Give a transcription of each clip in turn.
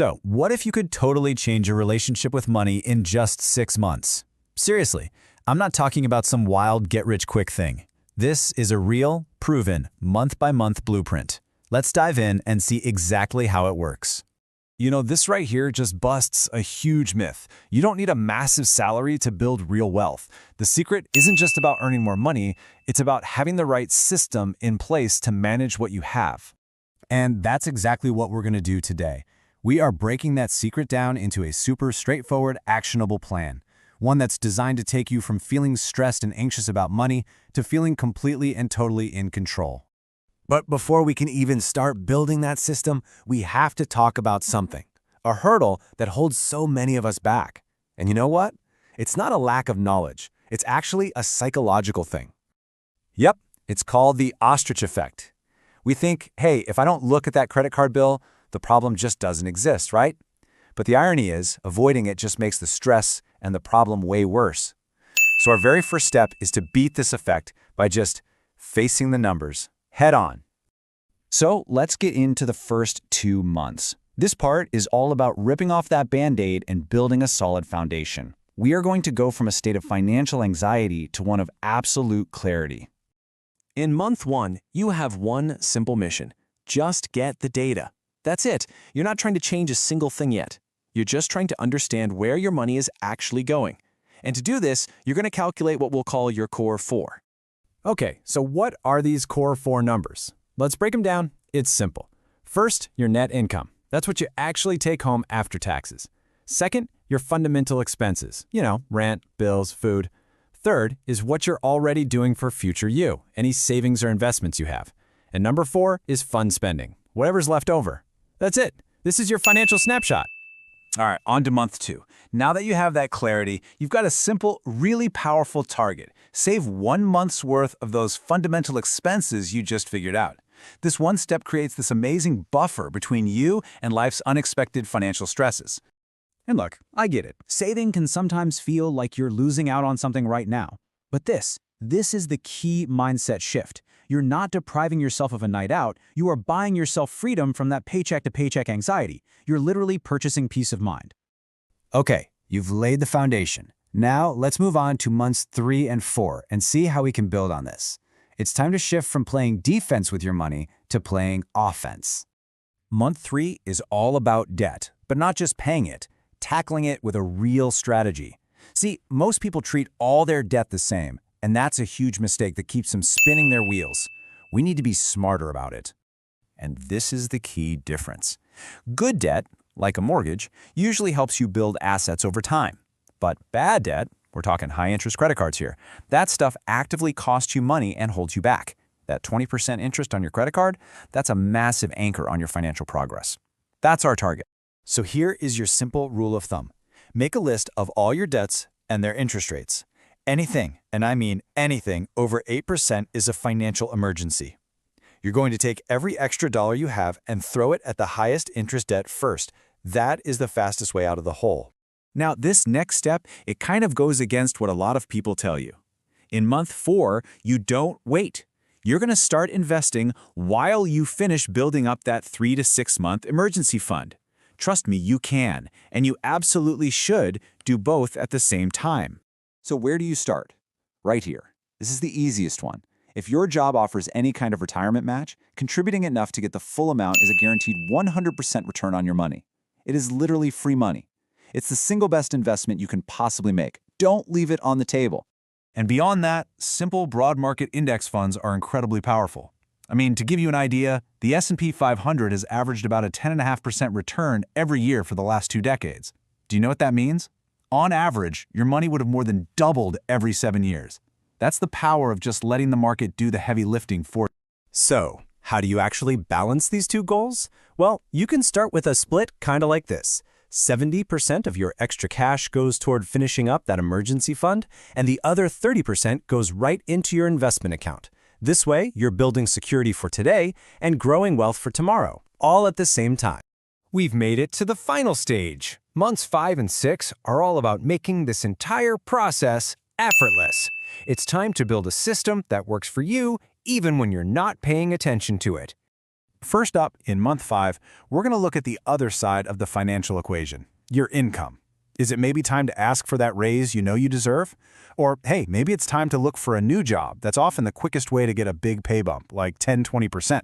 So, what if you could totally change your relationship with money in just 6 months? Seriously, I'm not talking about some wild get-rich-quick thing. This is a real, proven, month-by-month blueprint. Let's dive in and see exactly how it works. You know, this right here just busts a huge myth. You don't need a massive salary to build real wealth. The secret isn't just about earning more money, it's about having the right system in place to manage what you have. And that's exactly what we're going to do today. We are breaking that secret down into a super straightforward, actionable plan. One that's designed to take you from feeling stressed and anxious about money to feeling completely and totally in control. But before we can even start building that system, we have to talk about something, a hurdle that holds so many of us back. And you know what? It's not a lack of knowledge. It's actually a psychological thing. Yep, it's called the ostrich effect. We think, hey, if I don't look at that credit card bill, the problem just doesn't exist, right? But the irony is, avoiding it just makes the stress and the problem way worse. So our very first step is to beat this effect by just facing the numbers head on. So let's get into the first 2 months. This part is all about ripping off that Band-Aid and building a solid foundation. We are going to go from a state of financial anxiety to one of absolute clarity. In month 1, you have one simple mission. Just get the data. That's it. You're not trying to change a single thing yet. You're just trying to understand where your money is actually going. And to do this, you're going to calculate what we'll call your core 4. Okay, so what are these core 4 numbers? Let's break them down. It's simple. First, your net income. That's what you actually take home after taxes. Second, your fundamental expenses. Rent, bills, food. Third is what you're already doing for future you, any savings or investments you have. And number 4 is fun spending, whatever's left over. That's it. This is your financial snapshot. All right, on to month 2. Now that you have that clarity, you've got a simple, really powerful target. Save 1 month's worth of those fundamental expenses you just figured out. This one step creates this amazing buffer between you and life's unexpected financial stresses. And look, I get it. Saving can sometimes feel like you're losing out on something right now. But this is the key mindset shift. You're not depriving yourself of a night out. You are buying yourself freedom from that paycheck-to-paycheck anxiety. You're literally purchasing peace of mind. Okay, you've laid the foundation. Now let's move on to months 3 and 4 and see how we can build on this. It's time to shift from playing defense with your money to playing offense. Month 3 is all about debt, but not just paying it, tackling it with a real strategy. See, most people treat all their debt the same, and that's a huge mistake that keeps them spinning their wheels. We need to be smarter about it. And this is the key difference. Good debt, like a mortgage, usually helps you build assets over time. But bad debt, we're talking high-interest credit cards here, that stuff actively costs you money and holds you back. That 20% interest on your credit card, that's a massive anchor on your financial progress. That's our target. So here is your simple rule of thumb. Make a list of all your debts and their interest rates. Anything, and I mean anything, over 8% is a financial emergency. You're going to take every extra dollar you have and throw it at the highest interest debt first. That is the fastest way out of the hole. Now, this next step, it kind of goes against what a lot of people tell you. In month 4, you don't wait. You're going to start investing while you finish building up that 3 to 6 month emergency fund. Trust me, you can, and you absolutely should do both at the same time. So where do you start? Right here. This is the easiest one. If your job offers any kind of retirement match, contributing enough to get the full amount is a guaranteed 100% return on your money. It is literally free money. It's the single best investment you can possibly make. Don't leave it on the table. And beyond that, simple broad market index funds are incredibly powerful. I mean, to give you an idea, the S&P 500 has averaged about a 10.5% return every year for the last 2 decades. Do you know what that means? On average, your money would have more than doubled every 7 years. That's the power of just letting the market do the heavy lifting for you. So, how do you actually balance these two goals? Well, you can start with a split kind of like this. 70% of your extra cash goes toward finishing up that emergency fund, and the other 30% goes right into your investment account. This way, you're building security for today and growing wealth for tomorrow, all at the same time. We've made it to the final stage. Months 5 and 6 are all about making this entire process effortless. It's time to build a system that works for you even when you're not paying attention to it. First up, in month 5, we're going to look at the other side of the financial equation, your income. Is it maybe time to ask for that raise you know you deserve? Or, hey, maybe it's time to look for a new job. That's often the quickest way to get a big pay bump, like 10–20%.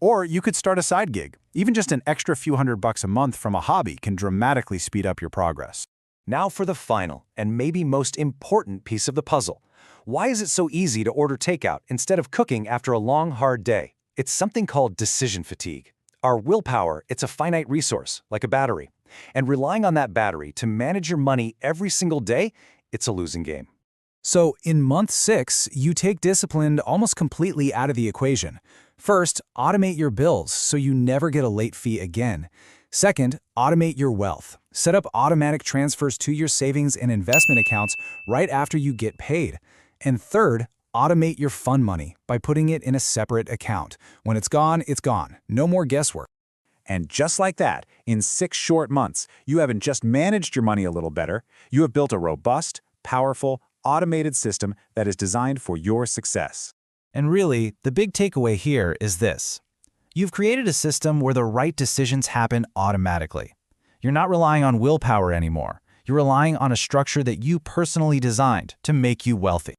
Or you could start a side gig. Even just an extra few $100 a month from a hobby can dramatically speed up your progress. Now for the final and maybe most important piece of the puzzle. Why is it so easy to order takeout instead of cooking after a long, hard day? It's something called decision fatigue. Our willpower, it's a finite resource, like a battery. And relying on that battery to manage your money every single day, it's a losing game. So in month 6, you take discipline almost completely out of the equation. First, automate your bills so you never get a late fee again. Second, automate your wealth. Set up automatic transfers to your savings and investment accounts right after you get paid. And third, automate your fun money by putting it in a separate account. When it's gone, it's gone. No more guesswork. And just like that, in 6 short months, you haven't just managed your money a little better, you have built a robust, powerful, automated system that is designed for your success. And really, the big takeaway here is this. You've created a system where the right decisions happen automatically. You're not relying on willpower anymore. You're relying on a structure that you personally designed to make you wealthy.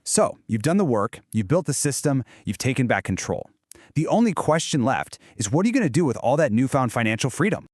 So, you've done the work, you've built the system, you've taken back control. The only question left is, what are you going to do with all that newfound financial freedom?